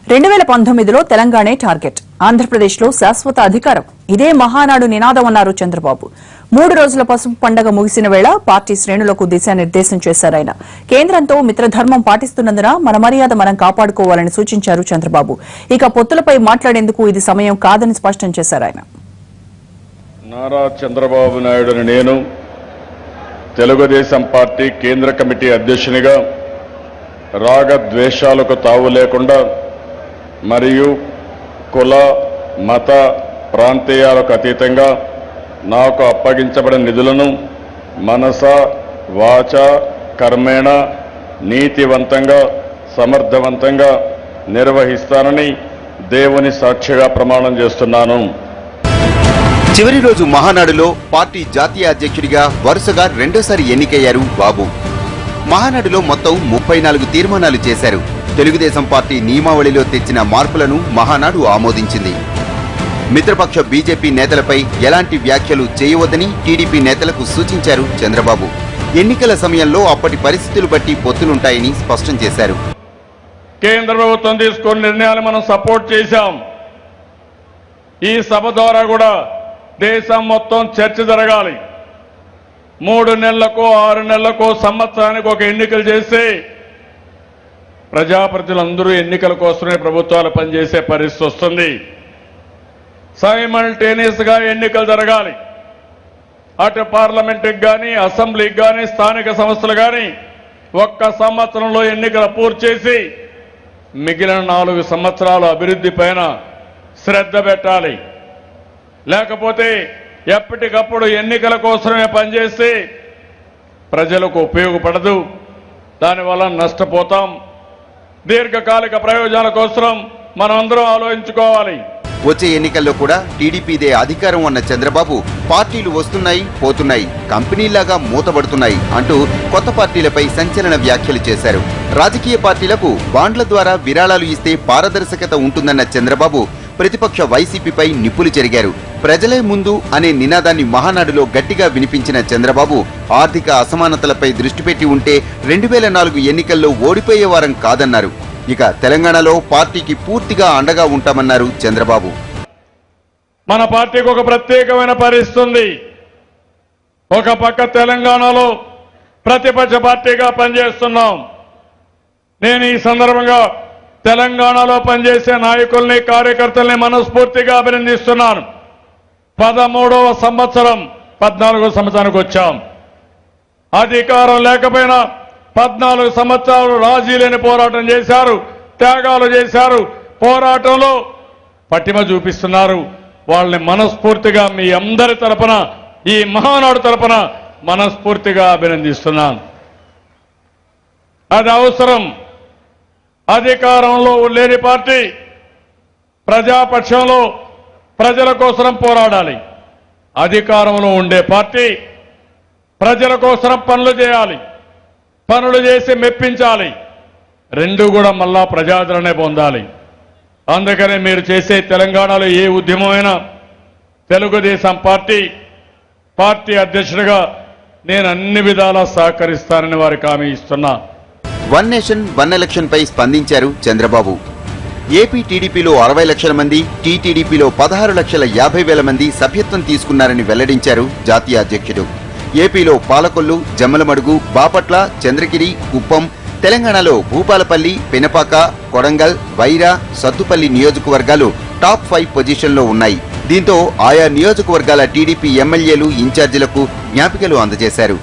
2019లో తెలంగాణే target, ఆంధ్రప్రదేశ్లో శాశ్వత అధికారం, ఇదే మహానాడు నినాదం అన్నారు చంద్రబాబు. 3 రోజుల పసుపు పండగ ముగిసిన వేళ పార్టీ శ్రేణులకు దిశానిర్దేశం చేశారాయన. కేంద్రంతో మిత్రధర్మం పాటిస్తున్నందున మన మర్యాద మనం కాపాడుకోవాలని సూచించారు చంద్రబాబు. ఇక పొత్తులపై మాట్లాడేందుకు ఇది సమయం కాదని స్పష్టం చేశారాయన. నారా చంద్రబాబు నాయుడుని నేను తెలుగుదేశం పార్టీ కేంద్ర కమిటీ అధ్యక్షునిగా రాగద్వేషాలకు తావు లేకుండా మరియు కుల మత ప్రాంతీయాలకు అతీతంగా నాకు అప్పగించబడిన నిధులను మనస వాచ కర్మేణ నీతివంతంగా సమర్థవంతంగా నిర్వహిస్తానని దేవుని సాక్షిగా ప్రమాణం చేస్తున్నాను. చివరి రోజు మహానాడులో పార్టీ జాతీయ అధ్యక్షుడిగా వరుసగా రెండోసారి ఎన్నికయ్యారు బాబు. మహానాడులో మొత్తం 34 తీర్మానాలు చేశారు. తెలుగుదేశం పార్టీ నియమావళిలో తెచ్చిన మార్పులను మహానాడు ఆమోదించింది. మిత్రపక్ష బీజేపీ నేతలపై ఎలాంటి వ్యాఖ్యలు చేయవద్దని టీడీపీ నేతలకు సూచించారు చంద్రబాబు. ఎన్నికల సమయంలో అప్పటి పరిస్థితులు బట్టి పొత్తులుంటాయని స్పష్టం చేశారు. కేంద్ర ప్రభుత్వం తీసుకున్న నిర్ణయాలు మనం సపోర్ట్ చేశాం. ఈ సభ ద్వారా కూడా దేశం మొత్తం చర్చ జరగాలి. 3 నెలలకు 6 నెలలకు సంవత్సరానికి ఒక ఎన్నికలు చేస్తే ప్రజాప్రతినిధులందరూ ఎన్నికల కోసమే ప్రభుత్వాలు పనిచేసే పరిస్థితి వస్తుంది. సైమల్టేనియస్ గా ఎన్నికలు జరగాలి. అటు పార్లమెంటుకి కానీ అసెంబ్లీకి కానీ స్థానిక సంస్థలు కానీ ఒక్క సంవత్సరంలో ఎన్నికలు పూర్తి చేసి మిగిలిన 4 సంవత్సరాలు అభివృద్ధి పైన శ్రద్ధ పెట్టాలి. లేకపోతే ఎప్పటికప్పుడు ఎన్నికల కోసమే పనిచేస్తే ప్రజలకు ఉపయోగపడదు. దానివల్ల నష్టపోతాం. దీర్ఘకాలిక ప్రయోజనాల కోసం మనం అందరం ఆలోచించుకోవాలి. వచ్చే ఎన్నికల్లో కూడా టీడీపీదే అధికారం అన్న చంద్రబాబు పార్టీలు వస్తున్నాయి పోతున్నాయి, కంపెనీలాగా మూతబడుతున్నాయి అంటూ కొత్త పార్టీలపై సంచలన వ్యాఖ్యలు చేశారు. రాజకీయ పార్టీలకు బాండ్ల ద్వారా విరాళాలు ఇస్తే పారదర్శకత ఉంటుందన్న చంద్రబాబు ప్రతిపక్ష వైసీపీపై నిప్పులు చెరిగారు. ప్రజలే ముందు అనే నినాదాన్ని మహానాడులో గట్టిగా వినిపించిన చంద్రబాబు ఆర్థిక అసమానతలపై దృష్టి పెట్టి ఉంటే 2004 ఎన్నికల్లో ఓడిపోయేవారం కాదన్నారు. ఇక తెలంగాణలో పార్టీకి పూర్తిగా అండగా ఉంటామన్నారు చంద్రబాబు. మన పార్టీకి ఒక ప్రత్యేకమైన పరిస్థితి ఉంది. ఒక పక్క తెలంగాణలో ప్రతిపక్ష పార్టీగా పనిచేస్తున్నాం. నేను ఈ సందర్భంగా తెలంగాణలో పనిచేసే నాయకుల్ని కార్యకర్తల్ని మనస్ఫూర్తిగా అభినందిస్తున్నాను. 13వ సంవత్సరం 14వ సంవత్సరానికి వచ్చాం. అధికారం లేకపోయినా 14 సంవత్సరాలు రాజీ లేని పోరాటం చేశారు, త్యాగాలు చేశారు, పోరాటంలో పటిమ చూపిస్తున్నారు. వాళ్ళని మనస్ఫూర్తిగా మీ అందరి తరపున, ఈ మహానాడు తరపున మనస్ఫూర్తిగా అభినందిస్తున్నాను. అది అవసరం. అధికారంలో లేని పార్టీ ప్రజాపక్షంలో ప్రజల కోసం పోరాడాలి. అధికారంలో ఉండే పార్టీ ప్రజల కోసం పనులు చేయాలి, పనులు చేసి మెప్పించాలి. రెండు కూడా మళ్ళా ప్రజాదరణే పొందాలి. అందుకనే మీరు చేసే తెలంగాణలో ఏ ఉద్యమమైనా తెలుగుదేశం పార్టీ అధ్యక్షుడిగా నేను అన్ని విధాలా సహకరిస్తానని వారికి హామీ ఇస్తున్నా. వన్ నేషన్ వన్ ఎలక్షన్ పై స్పందించారు చంద్రబాబు. ఏపీ టీడీపీలో 60 లక్షల మంది, టీటీడీపీలో 16,50,000 మంది సభ్యత్వం తీసుకున్నారని వెల్లడించారు జాతీయ అధ్యక్షుడు. ఏపీలో పాలకొల్లు, జమ్మలమడుగు, బాపట్ల, చంద్రగిరి, కుప్పం, తెలంగాణలో భూపాలపల్లి, పెనపాక, కొడంగల్, వైరా, సత్తుపల్లి నియోజకవర్గాలు టాప్ 5 పొజిషన్లో ఉన్నాయి. దీంతో ఆయా నియోజకవర్గాల టీడీపీ ఎమ్మెల్యేలు, ఇన్ఛార్జీలకు జ్ఞాపికలు అందజేశారు.